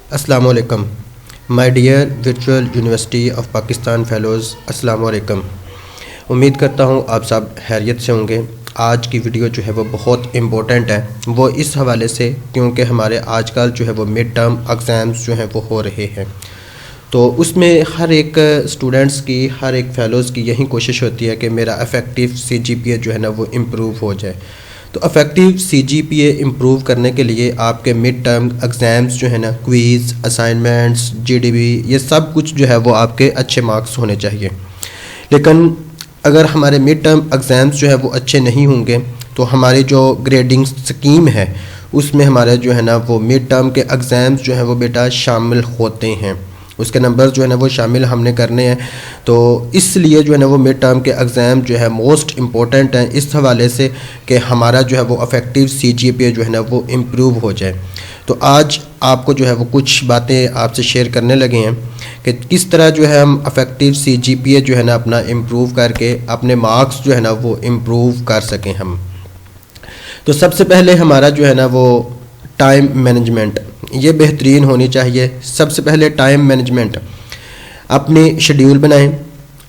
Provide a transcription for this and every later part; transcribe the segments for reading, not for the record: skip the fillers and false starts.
अस्सलाम वालेकुम my dear virtual university of Pakistan fellows. अस्सलाम वालेकुम। उम्मीद करता हूँ आप सब खैरियत से होंगे। आज की वीडियो जो है वो बहुत इम्पोर्टेंट है, वो इस हवाले से क्योंकि हमारे आजकल जो है वो मिड टर्म एग्ज़ाम्स जो हैं वो हो रहे हैं। तो उसमें हर एक स्टूडेंट्स की, हर एक फ़ेलोज़ की यही कोशिश होती है कि मेरा इफ़ेक्टिव CGPA जो है ना वो इम्प्रूव हो जाए। तो इफ़ेक्टिव CGPA इम्प्रूव करने के लिए आपके मिड टर्म एग्ज़ाम्स जो है ना, क्विज़, असाइनमेंट्स, GDB, ये सब कुछ जो है वो आपके अच्छे मार्क्स होने चाहिए। लेकिन अगर हमारे मिड टर्म एग्ज़ाम्स जो है वो अच्छे नहीं होंगे तो हमारी जो ग्रेडिंग स्कीम है उसमें हमारे जो है ना वो मिड टर्म के एग्ज़ाम्स जो है वो बेटा शामिल होते हैं, उसके नंबर जो है ना वो शामिल हमने करने हैं। तो इसलिए जो है ना वो मिड टर्म के एग्ज़ाम जो है मोस्ट इम्पोर्टेंट हैं इस हवाले से कि हमारा जो है वो इफ़ेक्टिव CGPA जो है ना वो इम्प्रूव हो जाए। तो आज आपको जो है वो कुछ बातें आपसे शेयर करने लगे हैं कि किस तरह जो है हम इफ़ेक्टिव CGPA जो है ना अपना इम्प्रूव करके अपने मार्क्स जो है ना वो इम्प्रूव कर सकें हम। तो सबसे पहले हमारा जो है ना वो टाइम मैनेजमेंट ये बेहतरीन होनी चाहिए। सबसे पहले टाइम मैनेजमेंट, अपनी शेड्यूल बनाएं।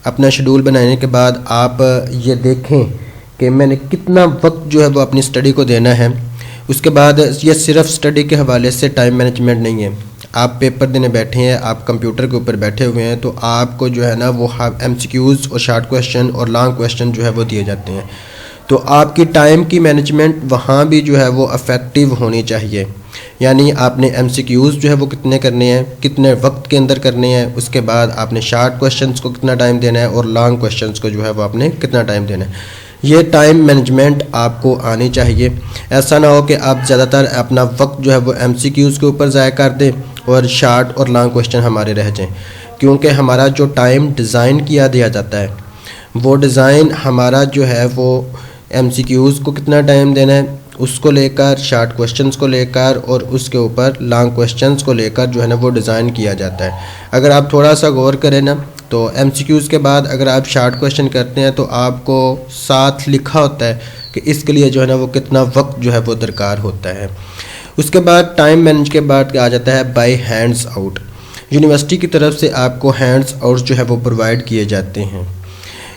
अपना शेड्यूल बनाने के बाद आप ये देखें कि मैंने कितना वक्त जो है वो अपनी स्टडी को देना है। उसके बाद ये सिर्फ स्टडी के हवाले से टाइम मैनेजमेंट नहीं है, आप पेपर देने बैठे हैं, आप कंप्यूटर के ऊपर बैठे हुए हैं, तो आपको जो है ना वो MCQs और शॉर्ट क्वेश्चन और लॉन्ग क्वेश्चन जो है वो दिए जाते हैं। तो आपकी टाइम की मैनेजमेंट वहाँ भी जो है वो इफ़ेक्टिव होनी चाहिए। यानी आपने MCQs जो है वो कितने करने हैं, कितने वक्त के अंदर करने हैं, उसके बाद आपने शॉर्ट क्वेश्चंस को कितना टाइम देना है और लॉन्ग क्वेश्चंस को जो है वो आपने कितना टाइम देना है। ये टाइम मैनेजमेंट आपको आनी चाहिए। ऐसा ना हो कि आप ज़्यादातर अपना वक्त जो है वो MCQs के ऊपर ज़ाया कर दें और शॉर्ट और लॉन्ग क्वेश्चन हमारे रह जाएँ, क्योंकि हमारा जो टाइम डिज़ाइन किया दिया जाता है वो डिज़ाइन हमारा जो है वो MCQs को कितना टाइम देना है उसको लेकर, शॉर्ट क्वेश्चंस को लेकर और उसके ऊपर लॉन्ग क्वेश्चंस को लेकर जो है ना वो डिज़ाइन किया जाता है। अगर आप थोड़ा सा गौर करें ना तो MCQs के बाद अगर आप शॉर्ट क्वेश्चन करते हैं तो आपको साथ लिखा होता है कि इसके लिए जो है ना वो कितना वक्त जो है वो दरकार होता है। उसके बाद टाइम मैनेज के बाद आ जाता है बाय हैंड्स आउट। यूनिवर्सिटी की तरफ से आपको हैंड्स आउट जो है वो प्रोवाइड किए जाते हैं।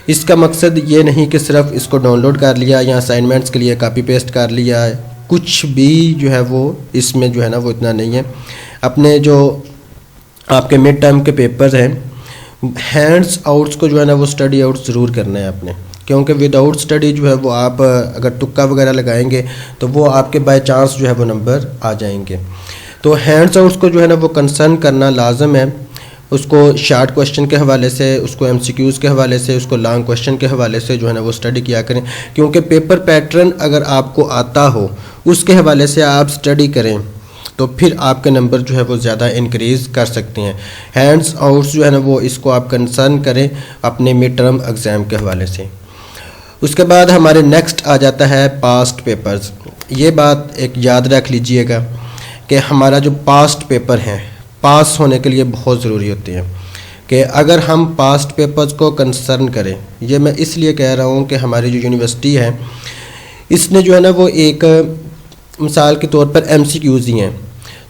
इसका मकसद ये नहीं कि सिर्फ इसको डाउनलोड कर लिया या असाइनमेंट्स के लिए कॉपी पेस्ट कर लिया, कुछ भी जो है वो इसमें जो है ना वो इतना नहीं है। अपने जो आपके मिड टर्म के पेपर्स हैं, हैंड्स आउट्स को जो है ना वो स्टडी आउट ज़रूर करना है आपने, क्योंकि विदाउट स्टडी जो है वो आप अगर तुक्का वगैरह लगाएंगे तो वो आपके बाय चांस जो है वो नंबर आ जाएंगे। तो हैंड्स आउट्स को जो है ना वो कंसर्न करना लाजम है। उसको शॉर्ट क्वेश्चन के हवाले से, उसको MCQs के हवाले से, उसको लॉन्ग क्वेश्चन के हवाले से जो है ना वो स्टडी किया करें, क्योंकि पेपर पैटर्न अगर आपको आता हो उसके हवाले से आप स्टडी करें तो फिर आपके नंबर जो है वो ज़्यादा इंक्रीज़ कर सकते हैं। हैंड्स आउट्स जो है ना वो इसको आप कंसर्न करें अपने मिड टर्म एग्ज़ाम के हवाले से। उसके बाद हमारे नेक्स्ट आ जाता है पास्ट पेपर्स। ये बात एक याद रख लीजिएगा कि हमारा जो पास्ट पेपर हैं पास होने के लिए बहुत ज़रूरी होते हैं कि अगर हम पास्ट पेपर्स को कंसर्न करें, ये मैं इसलिए कह रहा हूँ कि हमारी जो यूनिवर्सिटी है इसने जो है ना वो एक मिसाल के तौर पर MCQs ही हैं।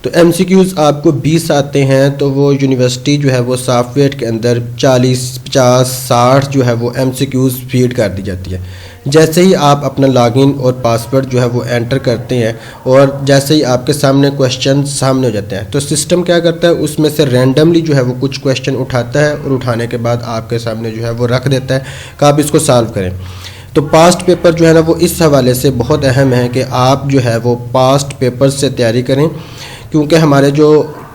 तो MCQs आपको 20 आते हैं तो वो यूनिवर्सिटी जो है वो सॉफ्टवेयर के अंदर 40, 50, 60 जो है वो MCQs फीड कर दी जाती है। जैसे ही आप अपना लॉगिन और पासवर्ड जो है वो एंटर करते हैं और जैसे ही आपके सामने क्वेश्चन सामने हो जाते हैं तो सिस्टम क्या करता है, उसमें से रैंडमली जो है वो कुछ क्वेश्चन उठाता है और उठाने के बाद आपके सामने जो है वो रख देता है कि आप इसको सॉल्व करें। तो पास्ट पेपर जो है ना वो इस हवाले से बहुत अहम है कि आप जो है वो पास्ट पेपर से तैयारी करें, क्योंकि हमारे जो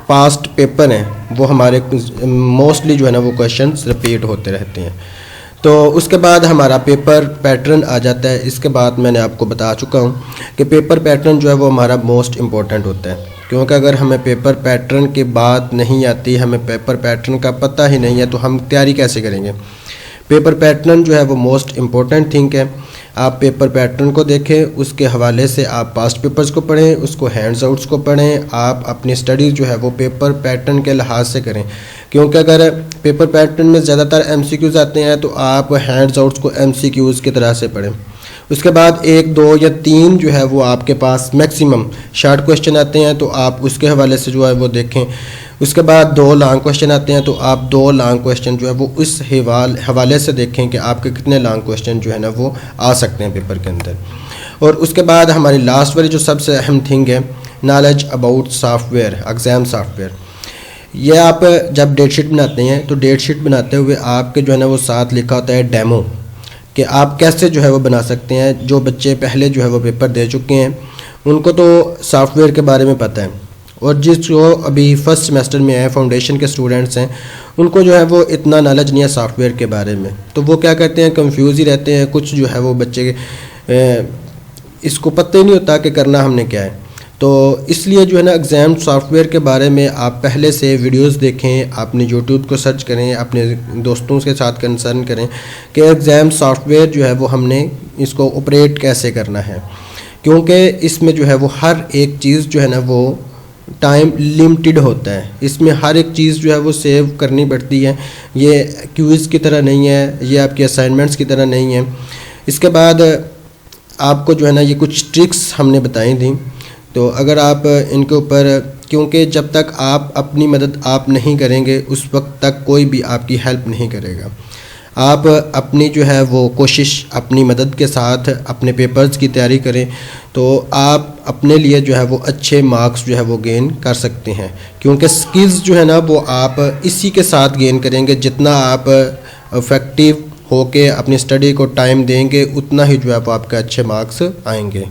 पास्ट पेपर हैं वो हमारे मोस्टली जो है ना वो क्वेश्चंस रिपीट होते रहते हैं। तो उसके बाद हमारा पेपर पैटर्न आ जाता है। इसके बाद मैंने आपको बता चुका हूँ कि पेपर पैटर्न जो है वो हमारा मोस्ट इम्पॉर्टेंट होता है, क्योंकि अगर हमें पेपर पैटर्न की बात नहीं आती, हमें पेपर पैटर्न का पता ही नहीं है तो हम तैयारी कैसे करेंगे। पेपर पैटर्न जो है वो मोस्ट इम्पॉर्टेंट थिंग है। आप पेपर पैटर्न को देखें, उसके हवाले से आप पास्ट पेपर्स को पढ़ें, उसको हैंड्स आउट्स को पढ़ें, आप अपनी स्टडी जो है वो पेपर पैटर्न के लिहाज से करें, क्योंकि अगर पेपर पैटर्न में ज़्यादातर MCQs आते हैं तो आप हैंड्स आउट्स को MCQs की तरह से पढ़ें। उसके बाद 1, 2 या 3 जो है वो आपके पास मैक्सिमम शॉर्ट क्वेश्चन आते हैं, तो आप उसके हवाले से जो है वो देखें। उसके बाद 2 लॉन्ग क्वेश्चन आते हैं, तो आप 2 लॉन्ग क्वेश्चन जो है वो उस हवाले से देखें कि आपके कितने लॉन्ग क्वेश्चन जो है ना वो आ सकते हैं पेपर के अंदर। और उसके बाद हमारी लास्ट वाली जो सबसे अहम थिंग है, knowledge about software, exam software. ये आप जब डेट शीट बनाते हैं तो डेट शीट बनाते हुए आपके जो है ना वो साथ लिखा होता है डेमो, कि आप कैसे जो है वो बना सकते हैं। जो बच्चे पहले जो है वो पेपर दे चुके हैं उनको तो सॉफ्टवेयर के बारे में पता है, और जो अभी फर्स्ट सेमेस्टर में है, फाउंडेशन के स्टूडेंट्स हैं, उनको जो है वो इतना नॉलेज नहीं है सॉफ्टवेयर के बारे में, तो वो क्या करते हैं, कंफ्यूज ही रहते हैं। कुछ जो है वो बच्चे इसको पता ही नहीं होता कि करना हमने क्या है। तो इसलिए जो है ना एग्ज़ाम सॉफ्टवेयर के बारे में आप पहले से वीडियोस देखें, आपने यूट्यूब को सर्च करें, अपने दोस्तों के साथ कंसर्न करें कि एग्ज़ाम सॉफ्टवेयर जो है वो हमने इसको ऑपरेट कैसे करना है, क्योंकि इसमें जो है वो हर एक चीज़ जो है ना वो टाइम लिमिटेड होता है। इसमें हर एक चीज़ जो है वो सेव करनी पड़ती है। ये क्विज़ की तरह नहीं है, ये आपके असाइनमेंट्स की तरह नहीं है। इसके बाद आपको जो है ना ये कुछ ट्रिक्स हमने बताई थी, तो अगर आप इनके ऊपर, क्योंकि जब तक आप अपनी मदद आप नहीं करेंगे उस वक्त तक कोई भी आपकी हेल्प नहीं करेगा। आप अपनी जो है वो कोशिश अपनी मदद के साथ अपने पेपर्स की तैयारी करें, तो आप अपने लिए जो है वो अच्छे मार्क्स जो है वो गेन कर सकते हैं। क्योंकि स्किल्स जो है ना वो आप इसी के साथ गेन करेंगे, जितना आप इफ़ेक्टिव होके अपनी स्टडी को टाइम देंगे उतना ही जो है वो आपके अच्छे मार्क्स आएंगे।